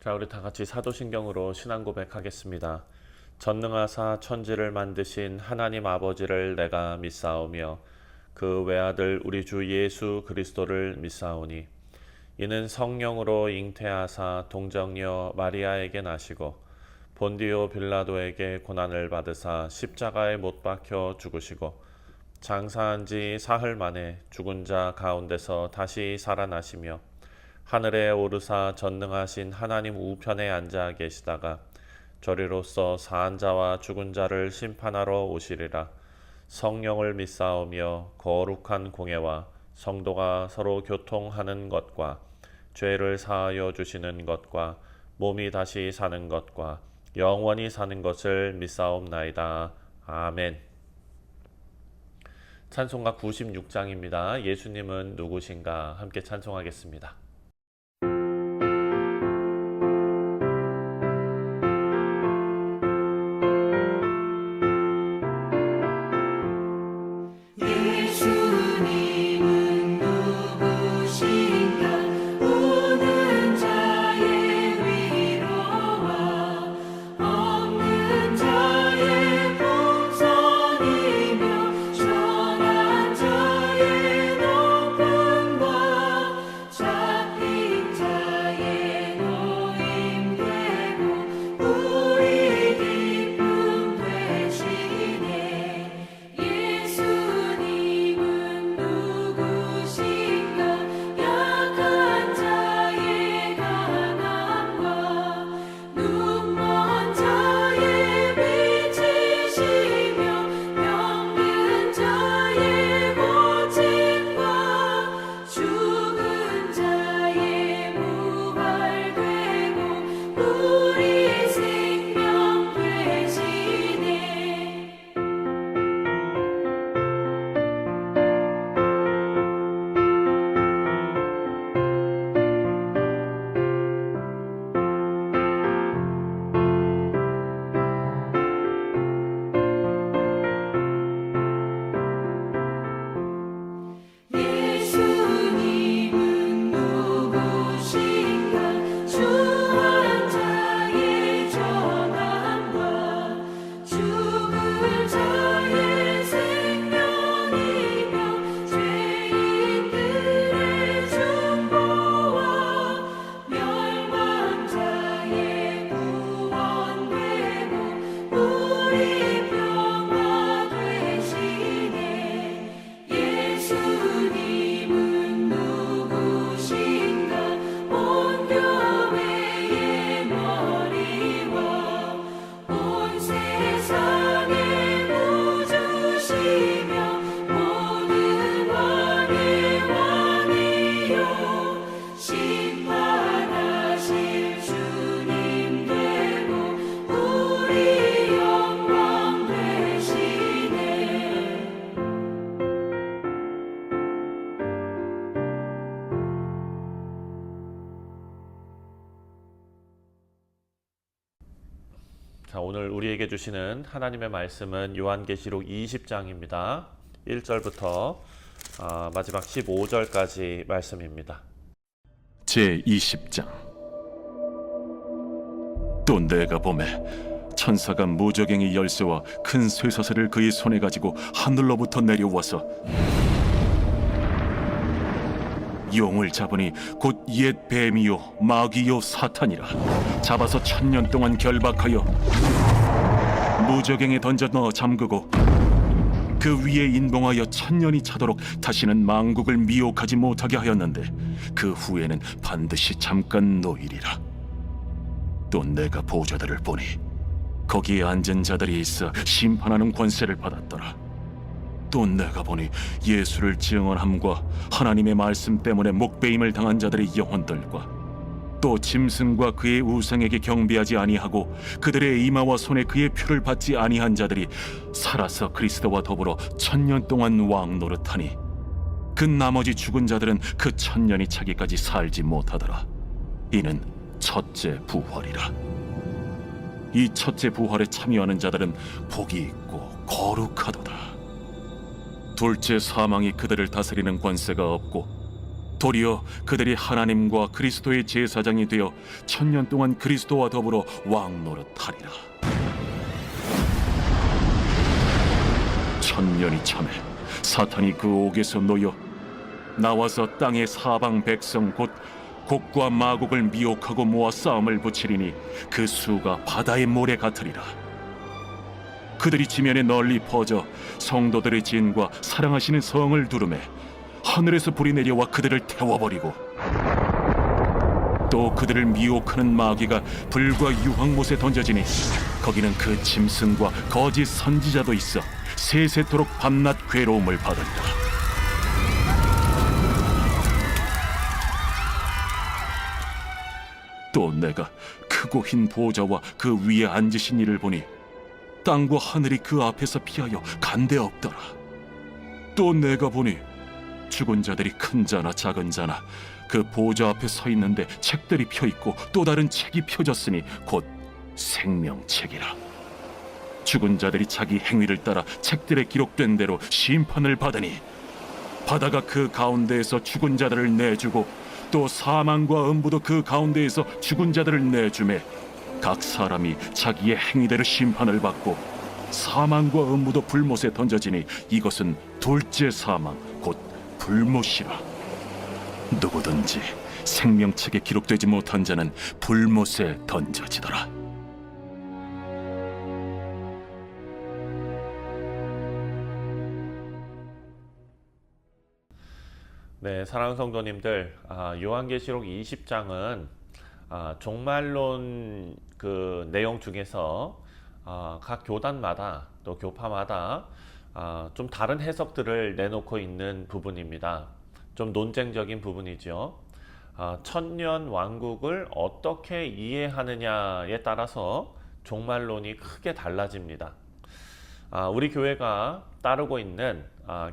자, 우리 다 같이 사도신경으로 신앙 고백하겠습니다. 전능하사 천지를 만드신 하나님 아버지를 내가 믿사오며 그 외아들 우리 주 예수 그리스도를 믿사오니 이는 성령으로 잉태하사 동정녀 마리아에게 나시고 본디오 빌라도에게 고난을 받으사 십자가에 못 박혀 죽으시고 장사한 지 사흘 만에 죽은 자 가운데서 다시 살아나시며 하늘에 오르사 전능하신 하나님 우편에 앉아 계시다가 저리로서 사한 자와 죽은 자를 심판하러 오시리라. 성령을 믿사오며 거룩한 공예와 성도가 서로 교통하는 것과 죄를 사하여 주시는 것과 몸이 다시 사는 것과 영원히 사는 것을 믿사옵나이다. 아멘. 찬송가 96장입니다. 예수님은 누구신가 함께 찬송하겠습니다. 자, 오늘 우리에게 주시는 하나님의 말씀은 요한계시록 20장입니다. 1절부터 마지막 15절까지 말씀입니다. 제20장. 또 내가 보매 천사가 무저갱이 열쇠와 큰 쇠사슬을 그의 손에 가지고 하늘로부터 내려와서 용을 잡으니 곧 옛 뱀이요 마귀요 사탄이라. 잡아서 1000년 동안 결박하여 무저갱에 던져 넣어 잠그고 그 위에 인봉하여 1000년이 차도록 다시는 만국을 미혹하지 못하게 하였는데 그 후에는 반드시 잠깐 놓이리라. 또 내가 보좌들을 보니 거기에 앉은 자들이 있어 심판하는 권세를 받았더라. 또 내가 보니 예수를 증언함과 하나님의 말씀 때문에 목베임을 당한 자들의 영혼들과 또 짐승과 그의 우상에게 경배하지 아니하고 그들의 이마와 손에 그의 표를 받지 아니한 자들이 살아서 그리스도와 더불어 1000년 동안 왕 노릇하니 그 나머지 죽은 자들은 그 1000년이 차기까지 살지 못하더라. 이는 첫째 부활이라. 이 첫째 부활에 참여하는 자들은 복이 있고 거룩하도다. 둘째 사망이 그들을 다스리는 권세가 없고 도리어 그들이 하나님과 그리스도의 제사장이 되어 천년 동안 그리스도와 더불어 왕노릇하리라. 천년이 참에 사탄이 그 옥에서 놓여 나와서 땅의 사방 백성 곧 곡과 마곡을 미혹하고 모아 싸움을 붙이리니 그 수가 바다의 모래 같으리라. 그들이 지면에 널리 퍼져 성도들의 진과 사랑하시는 성을 두르매 하늘에서 불이 내려와 그들을 태워버리고 또 그들을 미혹하는 마귀가 불과 유황못에 던져지니 거기는 그 짐승과 거짓 선지자도 있어 세세토록 밤낮 괴로움을 받으리라. 또 내가 크고 흰 보좌와 그 위에 앉으신 이를 보니 땅과 하늘이 그 앞에서 피하여 간데 없더라. 또 내가 보니 죽은 자들이 큰 자나 작은 자나 그 보좌 앞에 서 있는데 책들이 펴 있고 또 다른 책이 펴졌으니 곧 생명책이라. 죽은 자들이 자기 행위를 따라 책들에 기록된 대로 심판을 받으니 바다가 그 가운데에서 죽은 자들을 내주고 또 사망과 음부도 그 가운데에서 죽은 자들을 내주매 각 사람이 자기의 행위대로 심판을 받고 사망과 음부도 불못에 던져지니 이것은 둘째 사망 곧 불못이라. 누구든지 생명책에 기록되지 못한 자는 불못에 던져지더라. 네, 사랑하는 성도님들, 요한계시록 20장은 종말론 그 내용 중에서 각 교단마다 또 교파마다 좀 다른 해석들을 내놓고 있는 부분입니다. 좀 논쟁적인 부분이죠. 천년 왕국을 어떻게 이해하느냐에 따라서 종말론이 크게 달라집니다. 우리 교회가 따르고 있는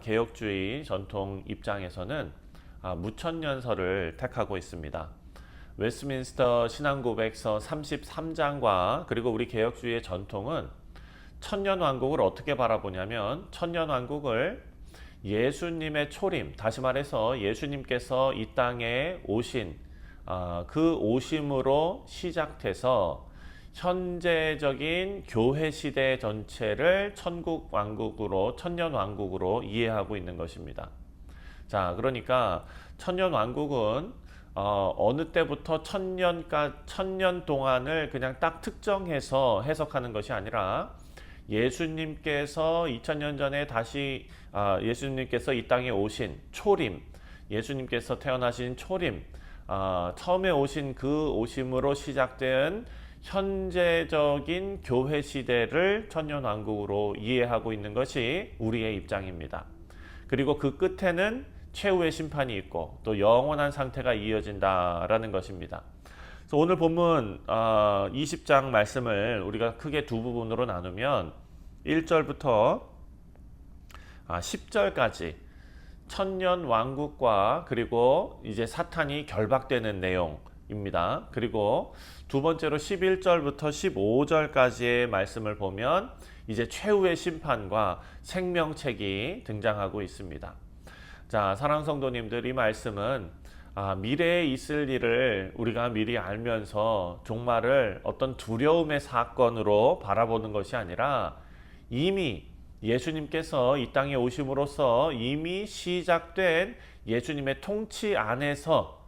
개혁주의 전통 입장에서는 무천년설을 택하고 있습니다. 웨스트민스터 신앙고백서 33장과 그리고 우리 개혁주의의 전통은 천년왕국을 어떻게 바라보냐면 천년왕국을 예수님의 초림, 다시 말해서 예수님께서 이 땅에 오신 그 오심으로 시작돼서 현재적인 교회 시대 전체를 천국 왕국으로, 천년 왕국으로 이해하고 있는 것입니다. 자, 그러니까 천년 왕국은 어느 때부터 천년 동안을 그냥 딱 특정해서 해석하는 것이 아니라 예수님께서 2000년 전에 다시 예수님께서 이 땅에 오신 초림, 예수님께서 태어나신 초림, 처음에 오신 그 오심으로 시작된 현재적인 교회 시대를 천년왕국으로 이해하고 있는 것이 우리의 입장입니다. 그리고 그 끝에는 최후의 심판이 있고 또 영원한 상태가 이어진다라는 것입니다. 그래서 오늘 본문 20장 말씀을 우리가 크게 두 부분으로 나누면 1절부터 10절까지 천년 왕국과 그리고 이제 사탄이 결박되는 내용입니다. 그리고 두 번째로 11절부터 15절까지의 말씀을 보면 이제 최후의 심판과 생명책이 등장하고 있습니다. 자, 사랑하는 성도님들, 이 말씀은 미래에 있을 일을 우리가 미리 알면서 종말을 어떤 두려움의 사건으로 바라보는 것이 아니라 이미 예수님께서 이 땅에 오심으로써 이미 시작된 예수님의 통치 안에서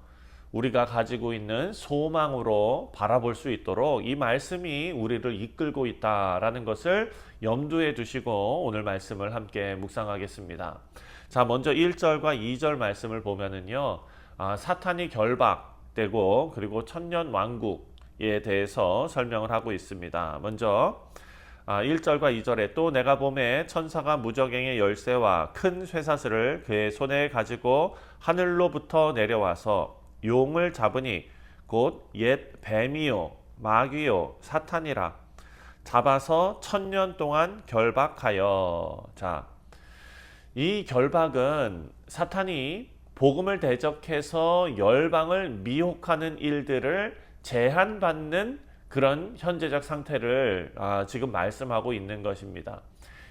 우리가 가지고 있는 소망으로 바라볼 수 있도록 이 말씀이 우리를 이끌고 있다라는 것을 염두에 두시고 오늘 말씀을 함께 묵상하겠습니다. 자, 먼저 1절과 2절 말씀을 보면은요, 사탄이 결박되고 그리고 천년 왕국에 대해서 설명을 하고 있습니다. 먼저 1절과 2절에 또 내가 보매 천사가 무저갱의 열쇠와 큰 쇠사슬을 그의 손에 가지고 하늘로부터 내려와서 용을 잡으니 곧 옛 뱀이요 마귀요 사탄이라 잡아서 1000년 동안 결박하여. 자, 이 결박은 사탄이 복음을 대적해서 열방을 미혹하는 일들을 제한받는 그런 현재적 상태를 지금 말씀하고 있는 것입니다.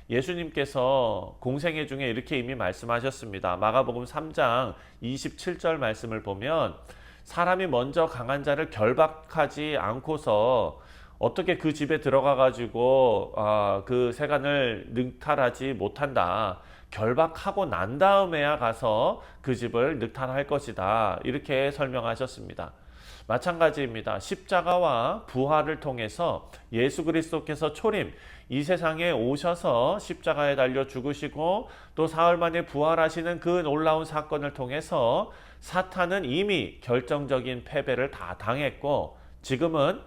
예수님께서 공생애 중에 이렇게 이미 말씀하셨습니다. 마가복음 3장 27절 말씀을 보면 사람이 먼저 강한 자를 결박하지 않고서 어떻게 그 집에 들어가 가지고 그 세간을 능탈하지 못한다. 결박하고 난 다음에야 가서 그 집을 능탈할 것이다. 이렇게 설명하셨습니다. 마찬가지입니다. 십자가와 부활을 통해서 예수 그리스도께서 초림 이 세상에 오셔서 십자가에 달려 죽으시고 또 사흘 만에 부활하시는 그 놀라운 사건을 통해서 사탄은 이미 결정적인 패배를 다 당했고 지금은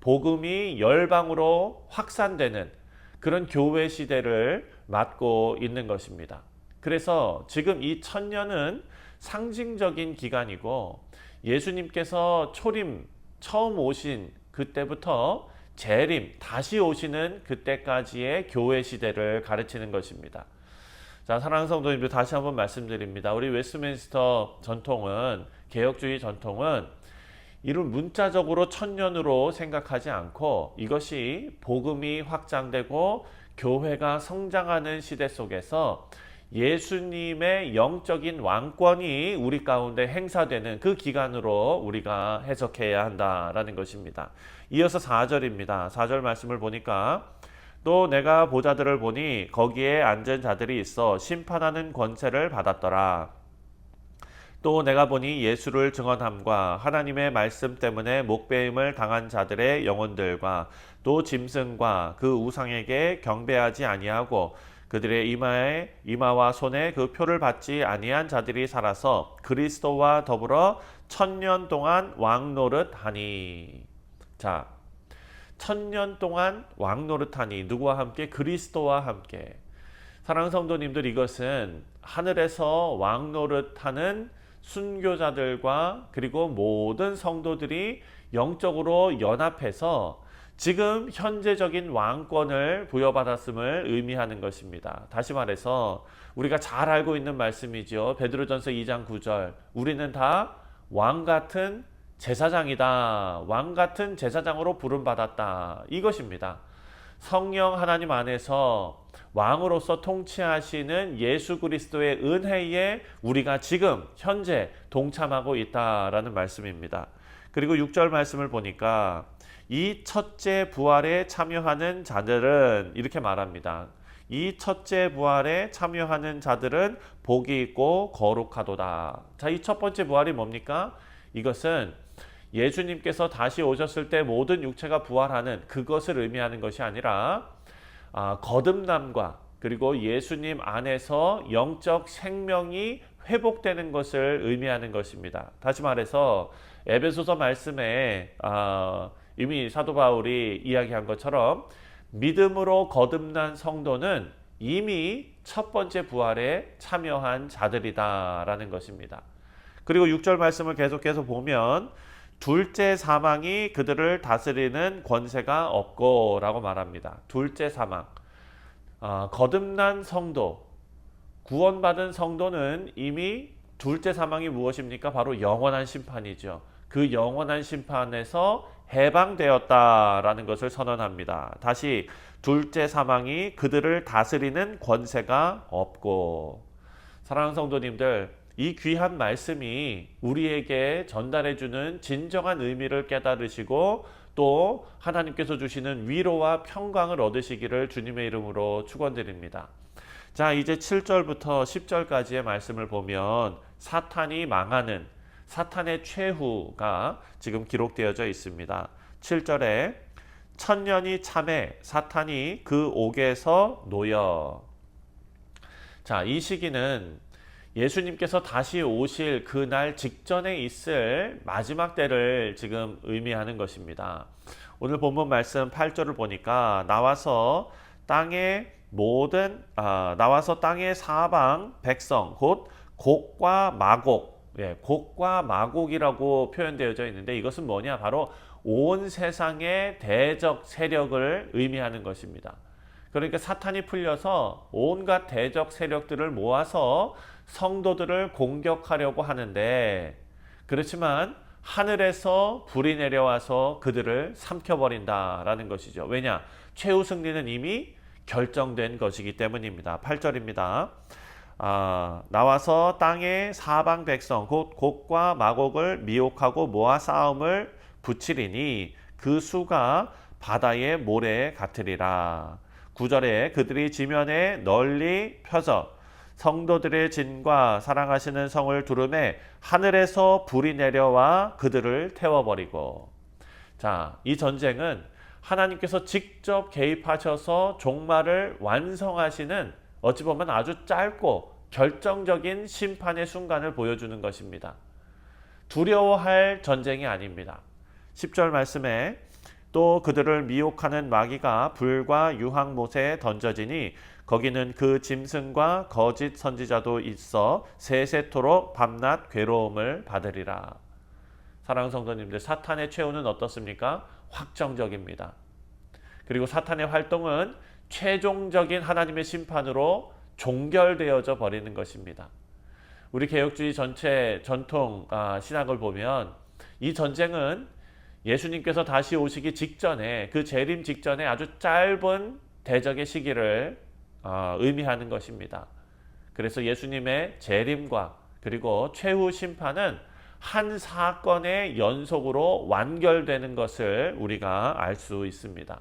복음이 열방으로 확산되는 그런 교회 시대를 맞고 있는 것입니다. 그래서 지금 이 천년은 상징적인 기간이고 예수님께서 초림 처음 오신 그때부터 재림 다시 오시는 그때까지의 교회 시대를 가르치는 것입니다. 자, 사랑하는 성도님들 다시 한번 말씀드립니다. 우리 웨스트민스터 전통은 개혁주의 전통은 이를 문자적으로 천년으로 생각하지 않고 이것이 복음이 확장되고 교회가 성장하는 시대 속에서 예수님의 영적인 왕권이 우리 가운데 행사되는 그 기간으로 우리가 해석해야 한다라는 것입니다. 이어서 4절입니다. 4절 말씀을 보니까 또 내가 보자들을 보니 거기에 앉은 자들이 있어 심판하는 권세를 받았더라. 또 내가 보니 예수를 증언함과 하나님의 말씀 때문에 목배임을 당한 자들의 영혼들과 또 짐승과 그 우상에게 경배하지 아니하고 그들의 이마와 손에 그 표를 받지 아니한 자들이 살아서 그리스도와 더불어 천년 동안 왕노릇하니. 자, 천년 동안 왕노릇하니 누구와 함께? 그리스도와 함께. 사랑하는 성도님들, 이것은 하늘에서 왕노릇하는 순교자들과 그리고 모든 성도들이 영적으로 연합해서 지금 현재적인 왕권을 부여받았음을 의미하는 것입니다. 다시 말해서 우리가 잘 알고 있는 말씀이죠. 베드로전서 2장 9절. 우리는 다 왕같은 제사장이다. 왕같은 제사장으로 부름받았다. 이것입니다. 성령 하나님 안에서 왕으로서 통치하시는 예수 그리스도의 은혜에 우리가 지금 현재 동참하고 있다라는 말씀입니다. 그리고 6절 말씀을 보니까 이 첫째 부활에 참여하는 자들은 이렇게 말합니다. 이 첫째 부활에 참여하는 자들은 복이 있고 거룩하도다. 자, 이 첫 번째 부활이 뭡니까? 이것은 예수님께서 다시 오셨을 때 모든 육체가 부활하는 그것을 의미하는 것이 아니라 거듭남과 그리고 예수님 안에서 영적 생명이 회복되는 것을 의미하는 것입니다. 다시 말해서 에베소서 말씀에 이미 사도 바울이 이야기한 것처럼 믿음으로 거듭난 성도는 이미 첫 번째 부활에 참여한 자들이다라는 것입니다. 그리고 6절 말씀을 계속해서 보면 둘째 사망이 그들을 다스리는 권세가 없고 라고 말합니다. 둘째 사망. 거듭난 성도, 구원받은 성도는 이미 둘째 사망이 무엇입니까? 바로 영원한 심판이죠. 그 영원한 심판에서 해방되었다라는 것을 선언합니다. 다시 둘째 사망이 그들을 다스리는 권세가 없고. 사랑하는 성도님들, 이 귀한 말씀이 우리에게 전달해주는 진정한 의미를 깨달으시고 또 하나님께서 주시는 위로와 평강을 얻으시기를 주님의 이름으로 축원드립니다. 자, 이제 7절부터 10절까지의 말씀을 보면 사탄이 망하는 사탄의 최후가 지금 기록되어져 있습니다. 7절에 천년이 참해 사탄이 그 옥에서 놓여. 자, 이 시기는 예수님께서 다시 오실 그날 직전에 있을 마지막 때를 지금 의미하는 것입니다. 오늘 본문 말씀 8절을 보니까 나와서 땅의 사방 백성 곧 곡과 마곡, 곡과 마곡이라고 표현되어져 있는데 이것은 뭐냐? 바로 온 세상의 대적 세력을 의미하는 것입니다. 그러니까 사탄이 풀려서 온갖 대적 세력들을 모아서 성도들을 공격하려고 하는데, 그렇지만 하늘에서 불이 내려와서 그들을 삼켜버린다라는 것이죠. 왜냐? 최후 승리는 이미 결정된 것이기 때문입니다. 8절입니다. 나와서 땅의 사방 백성 곧 곡과 마곡을 미혹하고 모아 싸움을 붙이리니 그 수가 바다의 모래 같으리라. 9절에 그들이 지면에 널리 펴져 성도들의 진과 사랑하시는 성을 두름에 하늘에서 불이 내려와 그들을 태워버리고. 자, 이 전쟁은 하나님께서 직접 개입하셔서 종말을 완성하시는 어찌 보면 아주 짧고 결정적인 심판의 순간을 보여주는 것입니다. 두려워할 전쟁이 아닙니다. 10절 말씀에 또 그들을 미혹하는 마귀가 불과 유황못에 던져지니 거기는 그 짐승과 거짓 선지자도 있어 세세토록 밤낮 괴로움을 받으리라. 사랑하는 성도님들, 사탄의 최후는 어떻습니까? 확정적입니다. 그리고 사탄의 활동은 최종적인 하나님의 심판으로 종결되어져 버리는 것입니다. 우리 개혁주의 전체 전통 신학을 보면 이 전쟁은 예수님께서 다시 오시기 직전에, 그 재림 직전에 아주 짧은 대적의 시기를 의미하는 것입니다. 그래서 예수님의 재림과 그리고 최후 심판은 한 사건의 연속으로 완결되는 것을 우리가 알 수 있습니다.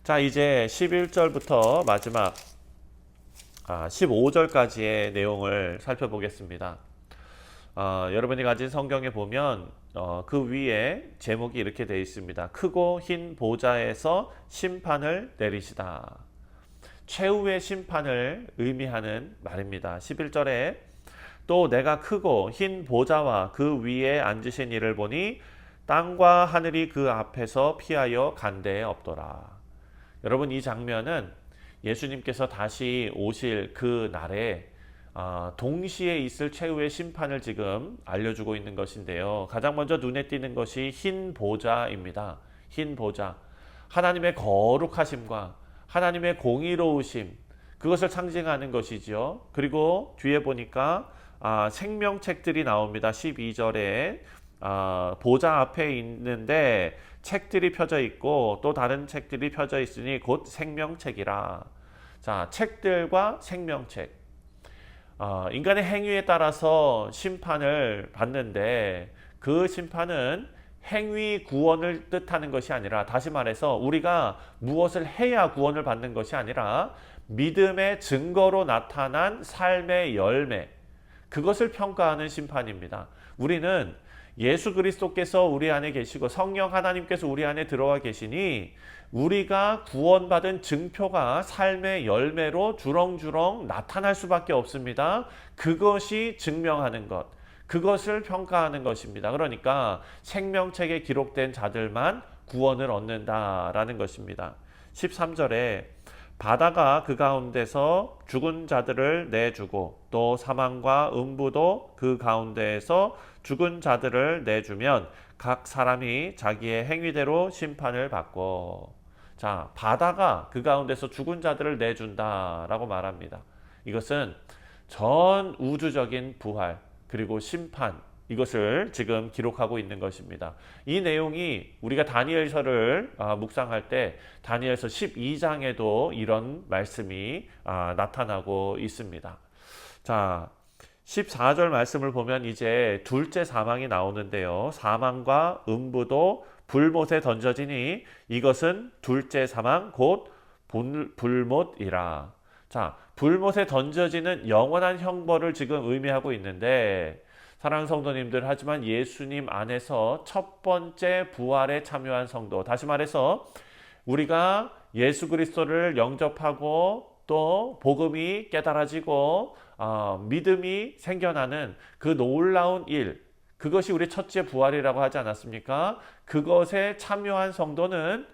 자, 이제 11절부터 마지막 15절까지의 내용을 살펴보겠습니다. 여러분이 가진 성경에 보면 그 위에 제목이 이렇게 되어 있습니다. 크고 흰 보좌에서 심판을 내리시다. 최후의 심판을 의미하는 말입니다. 11절에 또 내가 크고 흰 보좌와 그 위에 앉으신 이를 보니 땅과 하늘이 그 앞에서 피하여 간데 없더라. 여러분, 이 장면은 예수님께서 다시 오실 그 날에 동시에 있을 최후의 심판을 지금 알려주고 있는 것인데요. 가장 먼저 눈에 띄는 것이 흰 보좌입니다. 흰 보좌. 하나님의 거룩하심과 하나님의 공의로우심, 그것을 상징하는 것이지요. 그리고 뒤에 보니까 생명책들이 나옵니다. 12절에 보좌 앞에 있는데 책들이 펴져 있고 또 다른 책들이 펴져 있으니 곧 생명책이라. 자, 책들과 생명책. 인간의 행위에 따라서 심판을 받는데 그 심판은 행위 구원을 뜻하는 것이 아니라, 다시 말해서 우리가 무엇을 해야 구원을 받는 것이 아니라 믿음의 증거로 나타난 삶의 열매, 그것을 평가하는 심판입니다. 우리는 예수 그리스도께서 우리 안에 계시고 성령 하나님께서 우리 안에 들어와 계시니 우리가 구원받은 증표가 삶의 열매로 주렁주렁 나타날 수밖에 없습니다. 그것이 증명하는 것, 그것을 평가하는 것입니다. 그러니까 생명책에 기록된 자들만 구원을 얻는다라는 것입니다. 13절에 바다가 그 가운데서 죽은 자들을 내주고 또 사망과 음부도 그 가운데에서 죽은 자들을 내주면 각 사람이 자기의 행위대로 심판을 받고. 자, 바다가 그 가운데서 죽은 자들을 내준다라고 말합니다. 이것은 전 우주적인 부활 그리고 심판, 이것을 지금 기록하고 있는 것입니다. 이 내용이 우리가 다니엘서를 묵상할 때 다니엘서 12장에도 이런 말씀이 나타나고 있습니다. 자, 14절 말씀을 보면 이제 둘째 사망이 나오는데요. 사망과 음부도 불못에 던져지니 이것은 둘째 사망 곧 불못이라. 자, 불못에 던져지는 영원한 형벌을 지금 의미하고 있는데, 사랑하는 성도님들, 하지만 예수님 안에서 첫 번째 부활에 참여한 성도, 다시 말해서 우리가 예수 그리스도를 영접하고 또 복음이 깨달아지고 믿음이 생겨나는 그 놀라운 일, 그것이 우리 첫째 부활이라고 하지 않았습니까? 그것에 참여한 성도는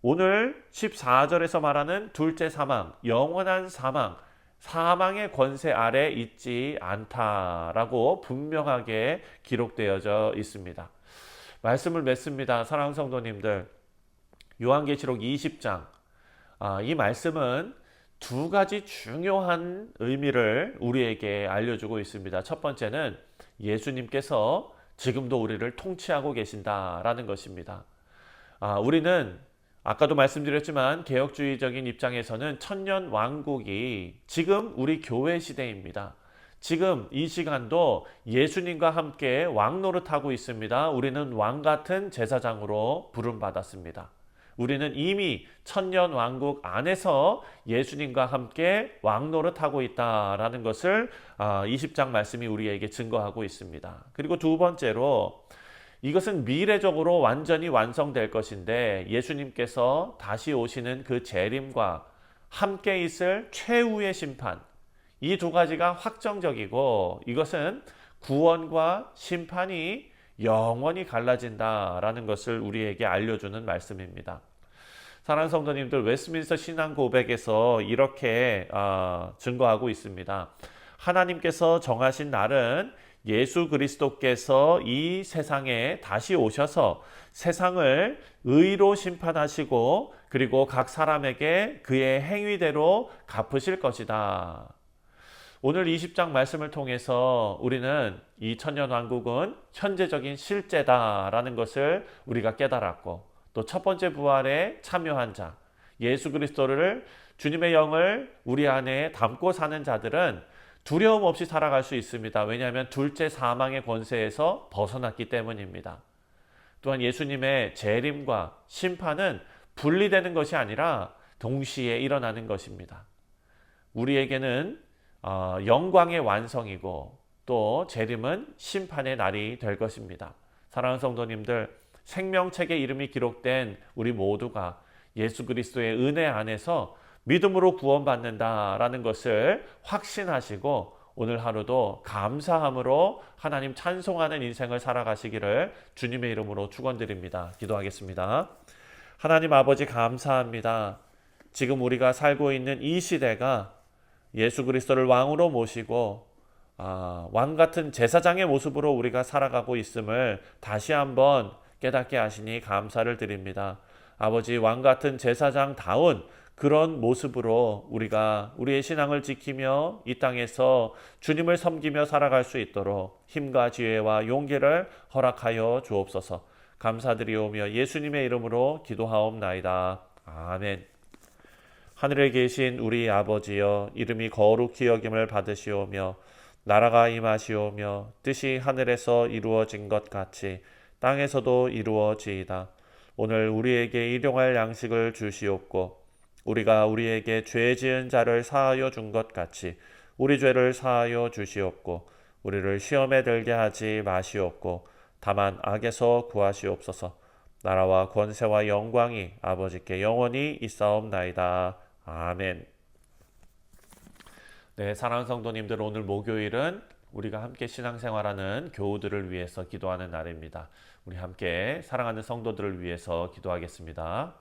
오늘 14절에서 말하는 둘째 사망, 영원한 사망, 사망의 권세 아래 있지 않다라고 분명하게 기록되어져 있습니다. 말씀을 맺습니다. 사랑하는 성도님들, 요한계시록 20장, 이 말씀은 두 가지 중요한 의미를 우리에게 알려주고 있습니다. 첫 번째는 예수님께서 지금도 우리를 통치하고 계신다라는 것입니다. 우리는 아까도 말씀드렸지만 개혁주의적인 입장에서는 천년 왕국이 지금 우리 교회 시대입니다. 지금 이 시간도 예수님과 함께 왕 노릇하고 있습니다. 우리는 왕 같은 제사장으로 부름받았습니다. 우리는 이미 천년 왕국 안에서 예수님과 함께 왕 노릇하고 있다라는 것을 20장 말씀이 우리에게 증거하고 있습니다. 그리고 두 번째로 이것은 미래적으로 완전히 완성될 것인데 예수님께서 다시 오시는 그 재림과 함께 있을 최후의 심판, 이 두 가지가 확정적이고 이것은 구원과 심판이 영원히 갈라진다라는 것을 우리에게 알려주는 말씀입니다. 사랑하는 성도님들, 웨스트민스터 신앙 고백에서 이렇게 증거하고 있습니다. 하나님께서 정하신 날은 예수 그리스도께서 이 세상에 다시 오셔서 세상을 의로 심판하시고 그리고 각 사람에게 그의 행위대로 갚으실 것이다. 오늘 20장 말씀을 통해서 우리는 이 천년왕국은 현재적인 실제다라는 것을 우리가 깨달았고 또 첫 번째 부활에 참여한 자, 예수 그리스도를 주님의 영을 우리 안에 담고 사는 자들은 두려움 없이 살아갈 수 있습니다. 왜냐하면 둘째 사망의 권세에서 벗어났기 때문입니다. 또한 예수님의 재림과 심판은 분리되는 것이 아니라 동시에 일어나는 것입니다. 우리에게는 영광의 완성이고 또 재림은 심판의 날이 될 것입니다. 사랑하는 성도님들, 생명책에 이름이 기록된 우리 모두가 예수 그리스도의 은혜 안에서 믿음으로 구원받는다라는 것을 확신하시고 오늘 하루도 감사함으로 하나님 찬송하는 인생을 살아가시기를 주님의 이름으로 축원드립니다. 기도하겠습니다. 하나님 아버지 감사합니다. 지금 우리가 살고 있는 이 시대가 예수 그리스도를 왕으로 모시고 왕 같은 제사장의 모습으로 우리가 살아가고 있음을 다시 한번 깨닫게 하시니 감사를 드립니다. 아버지, 왕 같은 제사장다운 그런 모습으로 우리가 우리의 신앙을 지키며 이 땅에서 주님을 섬기며 살아갈 수 있도록 힘과 지혜와 용기를 허락하여 주옵소서. 감사드리오며 예수님의 이름으로 기도하옵나이다. 아멘. 하늘에 계신 우리 아버지여, 이름이 거룩히 여김을 받으시오며 나라가 임하시오며 뜻이 하늘에서 이루어진 것 같이 땅에서도 이루어지이다. 오늘 우리에게 일용할 양식을 주시옵고 우리가 우리에게 죄 지은 자를 사하여 준 것 같이 우리 죄를 사하여 주시옵고 우리를 시험에 들게 하지 마시옵고 다만 악에서 구하시옵소서. 나라와 권세와 영광이 아버지께 영원히 있사옵나이다. 아멘. 네, 사랑하는 성도님들, 오늘 목요일은 우리가 함께 신앙생활하는 교우들을 위해서 기도하는 날입니다. 우리 함께 사랑하는 성도들을 위해서 기도하겠습니다.